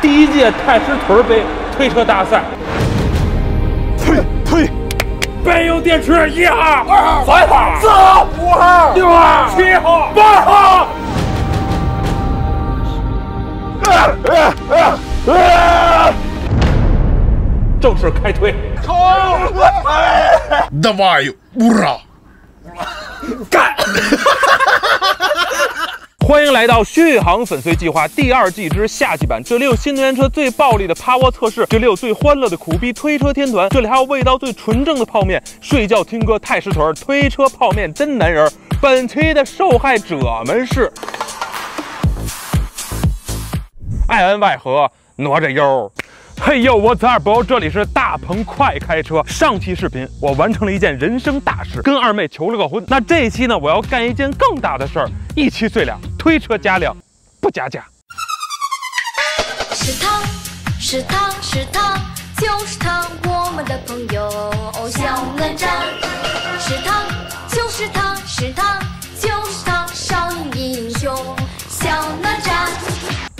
第1届太师屯杯推车大赛。推，备用电池1号、2号、3号、4号、5号、6号、7号、8号。正式开推。Давай, ура！ 干！欢迎来到续航粉碎计划第2季之夏季版。这里有新能源车最暴力的趴窝测试，这里有最欢乐的苦逼推车天团，这里还有味道最纯正的泡面。睡觉听歌太师屯，推车泡面真男人。本期的受害者们是艾恩外和哪吒优。嘿呦，我在不？这里是大鹏快开车。上期视频我完成了一件人生大事，跟二妹求了个婚。那这一期呢，我要干一件更大的事儿，一期最两，推车加量，不加价。是他，是他，是他，就是他，我们的朋友小哪吒。是他，就是他，是他，就是他，少年英雄小哪吒。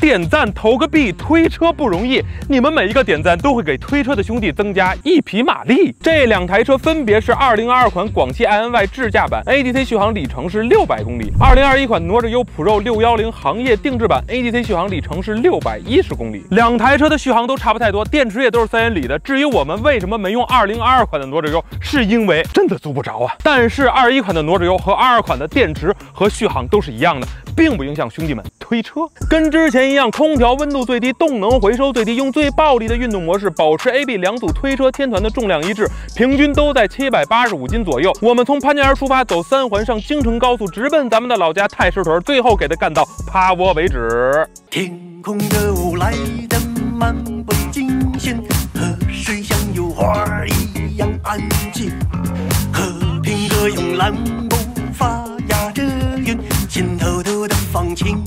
点赞投个币，推车不容易。你们每一个点赞都会给推车的兄弟增加1匹马力。这2台车分别是2022款广汽埃恩 Y 智驾版 ，ADC 续航里程是600公里；2021款哪吒优 Pro 610行业定制版 ，ADC 续航里程是610公里。2台车的续航都差不太多，电池也都是3元锂的。至于我们为什么没用2022款的哪吒优，是因为真的租不着啊。但是21款的哪吒优和22款的电池和续航都是一样的，并不影响兄弟们推车。跟之前一样，空调温度最低，动能回收最低，用最暴力的运动模式，保持 AB 2组推车天团的重量一致，平均都在785斤左右。我们从潘家园出发，走3环上京承高速，直奔咱们的老家太师屯，最后给它干到趴窝为止。天空又来得漫不经心，河水像油画一样安静，和平鸽慵懒步发压着云，心偷偷的放晴。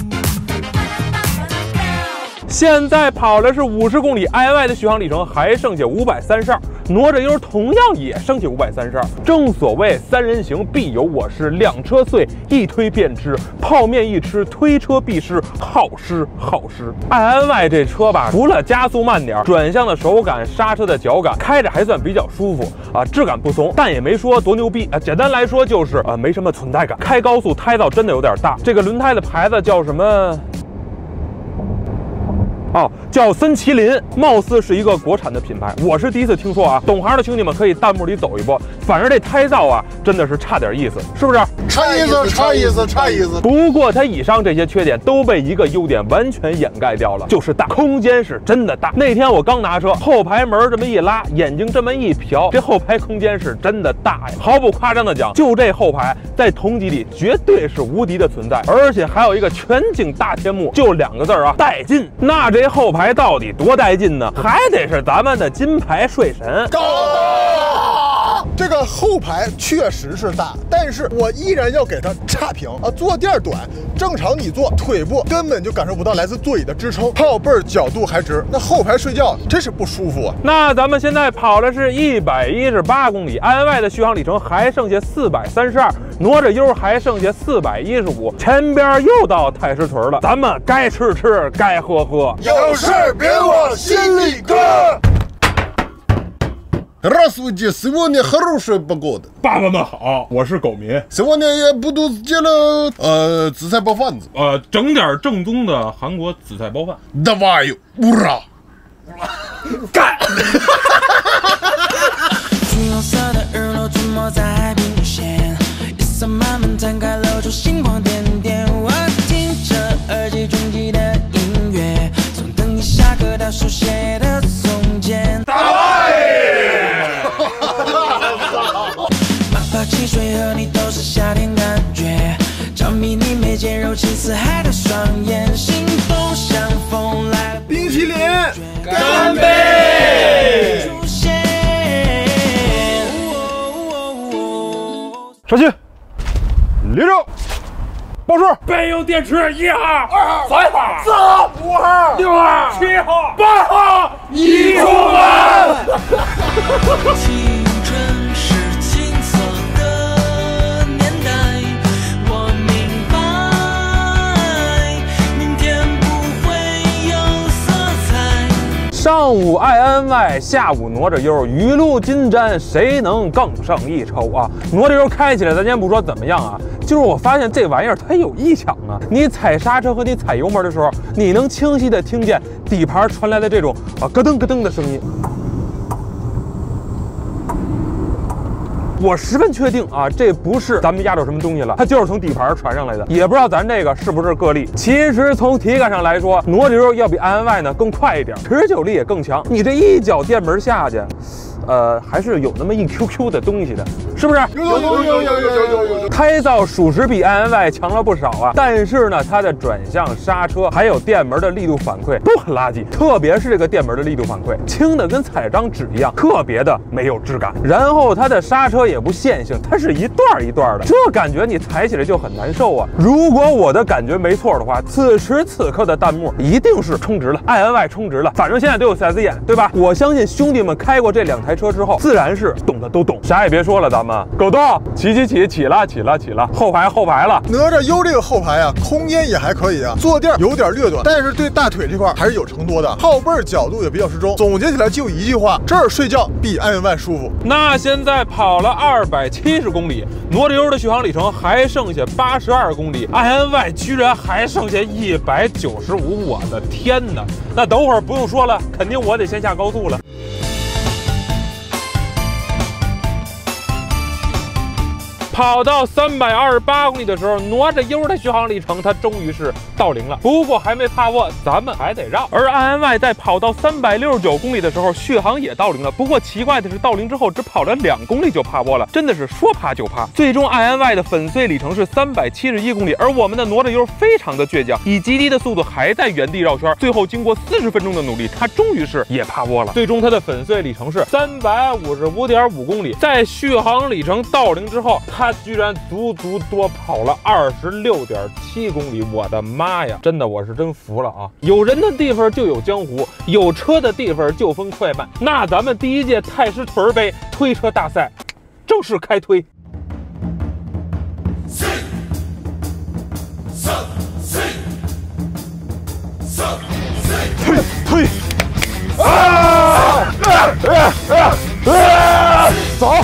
现在跑的是50公里，IY 的续航里程还剩下532，哪吒优同样也剩下532。正所谓3人行必有我师，2车碎一推便吃，泡面一吃推车必失，好失好失。IY 这车吧，除了加速慢点，转向的手感、刹车的脚感，开着还算比较舒服啊，质感不松，但也没说多牛逼啊。简单来说就是没什么存在感。开高速胎噪真的有点大。这个轮胎的牌子叫什么？叫森麒麟，貌似是一个国产的品牌，我是第一次听说啊。懂行的兄弟们可以弹幕里走一波。反正这胎噪啊，真的是差点意思，是不是？差意思，差意思，差意思。不过它以上这些缺点都被一个优点完全掩盖掉了，就是大，空间是真的大。那天我刚拿车，后排门这么一拉，眼睛这么一瞟，这后排空间是真的大呀。毫不夸张的讲，就这后排在同级里绝对是无敌的存在，而且还有一个全景大天幕，就2个字啊，带劲。那这后排到底多带劲呢？还得是咱们的金牌睡神。这个后排确实是大，但是我依然要给它差评啊！坐垫短，正常你坐腿部根本就感受不到来自座椅的支撑，靠背角度还直，那后排睡觉真是不舒服啊！那咱们现在跑的是118公里，IY 的续航里程还剩下432，哪吒优还剩下415，前边又到太师屯了，咱们该吃吃，该喝喝，有事别往心里搁。Здравствуйте, сегодня хорошая погода. 爸爸们好，我是狗民。Сегодня я буду сделать紫菜包饭子。整点正宗的韩国紫菜包饭。Давай, ура！ 干！橘红色的日落出没在海平线，夜色慢慢摊开，露出星光点点。我听着耳机中记的音乐，从等你下课到手写的从前。马汽水和你都是夏天感觉，着迷你眉间柔情似海的双眼，心动像风来了，冰淇淋，干杯！出现。上去，立正，报数，备用电池1号、2号、3号、4号、5号、6号、7号、8号，一出门。青春是青涩的年代，我明白，明天不会有色彩。上午INY，下午哪吒优，雨露均沾，谁能更胜一筹啊？哪吒优开起来，咱先不说怎么样啊，就是我发现这玩意儿它有异响啊。你踩刹车和你踩油门的时候，你能清晰的听见底盘传来的这种咯噔咯噔的声音。我十分确定啊，这不是咱们压着什么东西了，它就是从底盘传上来的，也不知道咱这个是不是个例。其实从体感上来说，哪吒优要比 INY 呢更快一点，持久力也更强。你这一脚电门下去，还是有那么一 QQ 的东西的，是不是？有。胎噪属实比 INY 强了不少啊，但是呢，它的转向、刹车还有电门的力度反馈都很垃圾，特别是这个电门的力度反馈，轻的跟踩张纸一样，特别的没有质感。然后它的刹车也不线性，它是一段一段的，这感觉你踩起来就很难受啊。如果我的感觉没错的话，此时此刻的弹幕一定是充值了 ，INY 充值了，反正现在都有 4S 店，对吧？我相信兄弟们开过这2台车之后，自然是懂的都懂，啥也别说了，咱们狗洞起了，后排了。哪吒优这个后排啊，空间也还可以啊，坐垫有点略短，但是对大腿这块还是有承托的，靠背角度也比较适中。总结起来就一句话，这儿睡觉比INY舒服。那现在跑了270公里，哪吒优的续航里程还剩下82公里 ，INY 居然还剩下195，我的天哪！那等会儿不用说了，肯定我得先下高速了。跑到328公里的时候，哪吒优的续航里程它终于是到0了，不过还没趴窝，咱们还得绕。而 INY 在跑到369公里的时候，续航也到0了，不过奇怪的是到0之后只跑了2公里就趴窝了，真的是说趴就趴。最终 INY 的粉碎里程是371公里，而我们的哪吒优非常的倔强，以极低的速度还在原地绕圈，最后经过40分钟的努力，它终于是也趴窝了。最终它的粉碎里程是355.5公里，在续航里程到0之后，它居然足多跑了26.7公里，我的妈呀！真的，我是真服了啊！有人的地方就有江湖，有车的地方就分快慢。那咱们第1届太师屯杯推车大赛正式开推。推走。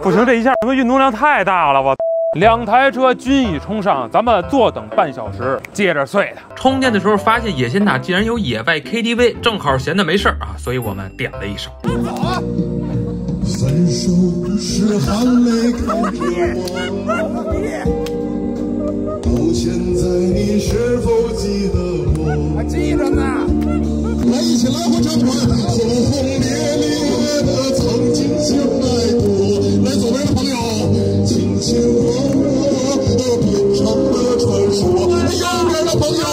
不行，这一下什么运动量太大了，我2台车均已冲上，咱们坐等半小时，接着睡的。充电的时候发现野仙塔竟然有野外 KTV， 正好闲的没事啊，所以我们点了一首。分手时含泪看着我，到现在你是否记得我？记着呢。来，一起来回唱团，轰轰烈烈的曾经相爱过。来，左边的朋友，轻轻变成了传说。右边的朋友，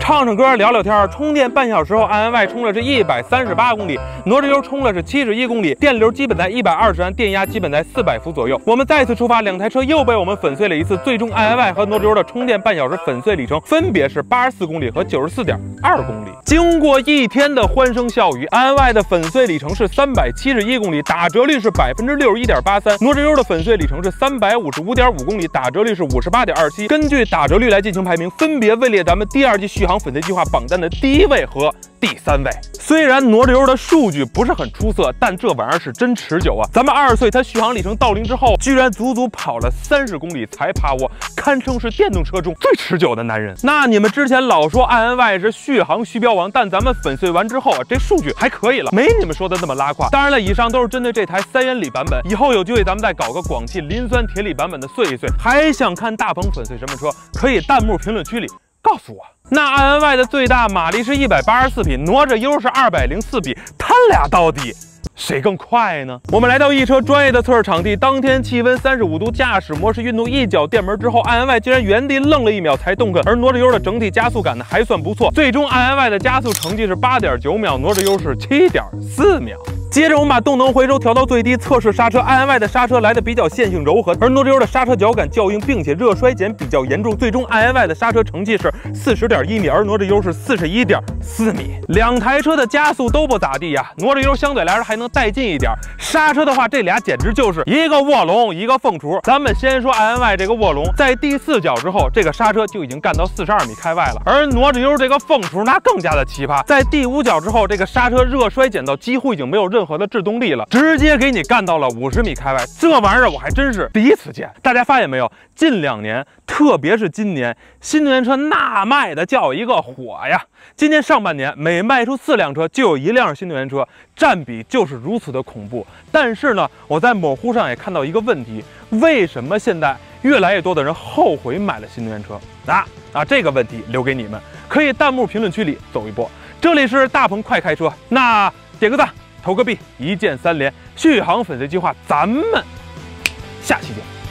唱唱歌聊聊天，充电半小时后 ，INY 充了是138公里，哪吒优充了是71公里，电流基本在120安，电压基本在400伏左右。我们再次出发，2台车又被我们粉碎了一次，最终 INY 和哪吒优的充电半小时粉碎里程分别是84公里和94.2公里。经过1天的欢声笑语 ，INY 的粉碎里程是371公里，打折率是61.83%，哪吒优的粉碎里程是355.5公里，打折率是58.27%。根据打折率来进行排名，分别位列咱们第2季续航粉碎计划榜单的第1位和第3位。虽然哪吒优的数据不是很出色，但这玩意儿是真持久啊！咱们2岁，它续航里程到0之后，居然足跑了30公里才趴窝，堪称是电动车中最持久的男人。那你们之前老说 INY 是续航虚标王，但咱们粉碎完之后啊，这数据还可以了，没你们说的那么拉胯。当然了，以上都是针对这台3元锂版本，以后有机会咱们再搞个广汽磷酸铁锂版本的碎一碎。还想看大鹏粉碎什么车？可以弹幕评论区里告诉我。那 INY 的最大马力是184匹，哪吒优是204匹，他俩到底谁更快呢？我们来到一车专业的测试场地，当天气温35度，驾驶模式运动，一脚电门之后 ，INY 竟然原地愣了1秒才动弹，而哪吒优的整体加速感呢还算不错，最终 INY 的加速成绩是8.9秒，哪吒优是7.4秒。接着我们把动能回收调到最低，测试刹车。INY 的刹车来的比较线性柔和，而挪着油的刹车脚感较硬，并且热衰减比较严重。最终 INY 的刹车成绩是40.1米，而挪着油是41.4米。两台车的加速都不咋地呀，挪着油相对来说还能带劲一点。刹车的话，这俩简直就是一个卧龙，一个凤雏。咱们先说 INY 这个卧龙，在第4脚之后，这个刹车就已经干到42米开外了。而挪着油这个凤雏那更加的奇葩，在第5脚之后，这个刹车热衰减到几乎已经没有任何的制动力了，直接给你干到了50米开外。这玩意儿我还真是第一次见。大家发现没有？近2年，特别是今年，新能源车那卖的叫一个火呀！今年上半年每卖出4辆车就有1辆新能源车，占比就是如此的恐怖。但是呢，我在某乎上也看到一个问题：为什么现在越来越多的人后悔买了新能源车？这个问题留给你们，可以弹幕评论区里走一波。这里是大鹏快开车，那点个赞，投个币，一键3连，续航粉丝计划，咱们下期见。